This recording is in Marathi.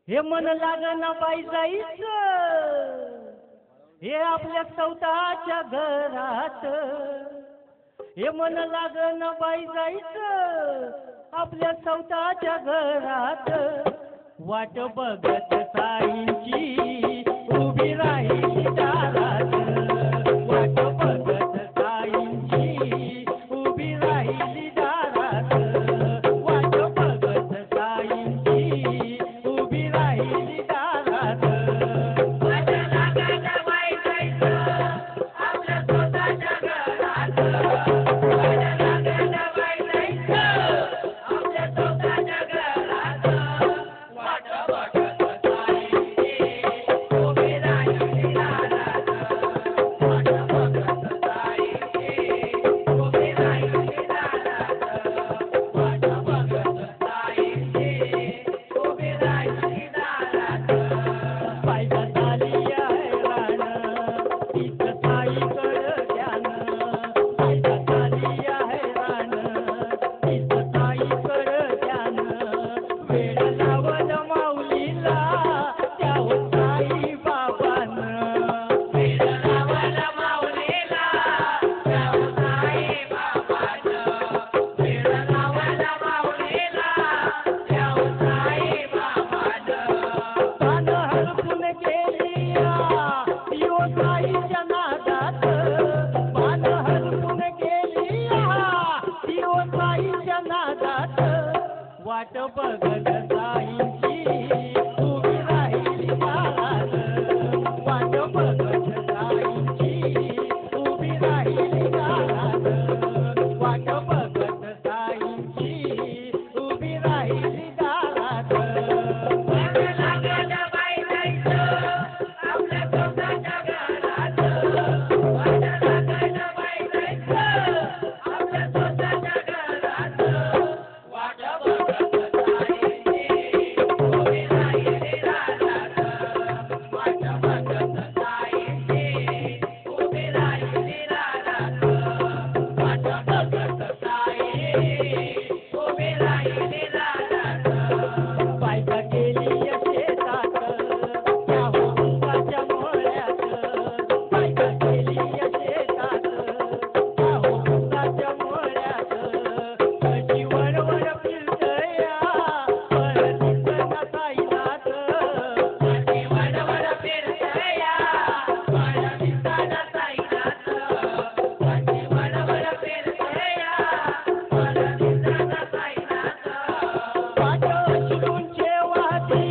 हे मन लागना बाई जायचं हे आपल्या स्वतःच्या घरात. हे मन लागना बाई जायचं आपल्या स्वतःच्या घरात. वाट बघत साईंची उभी राहिली दारात. वाट बघत साईंची उभी राहिली दारात. वाट बघत साईंची उभी राहिली दारात. वाट लागना बाई जायचं आपल्या स्वतःच्या घरात. वाट लागना बाई जायचं आपल्या स्वतःच्या घरात. वाट बघत साईंची उभी राहिली दारात. वाट बघत साईंची उभी राहिली दारात. वाट बघत साईंची उभी राहिली दारात. पायदा झाली आहे रान तीच साईकडं ध्यान. पायदा झाली आहे रान तीच साईकडं ध्यान. वेळ लावल माऊलीला त्यावर साई बाबानं. वेळ लावला माऊलीला त्यावर साई बाबानं. वेळ लावला माऊलीला त्यावर साई बाबानं. पान हरपून गेली तिओ साईच्या नादात. पान हरपून गेली तिओ साईच्या नादात. वाट बघत साईंची उभी राहिली दारात. वाट बघत साईंची उभी राहिली दारात. वाट बघत साईंची उभी राहिली दारात. वाट लागना बाई जायचं आपल्या स्वतःच्या घरात. वाट लागना बाई जायचं आपल्या स्वतःच्या घरात. वाट बघत साईंची उभी राहिली दारात. वाट बघत साईंची उभी राहिली दारात. वाट बघत साई उभी राहिली दारात. बायका गेली शेतात त्या हुंबाच्या मळ्यात. बायका गेली शेतात त्या हुंबाच्या मळ्यात. कशी वळवळ फिरतया परत दिसना साईनाथ. कशी वळवळ फिरतया परत दिसना साईनाथ. कशी वळवळ फिरतया परत दिसना साईनाथ. वाट शिरून ठेवाती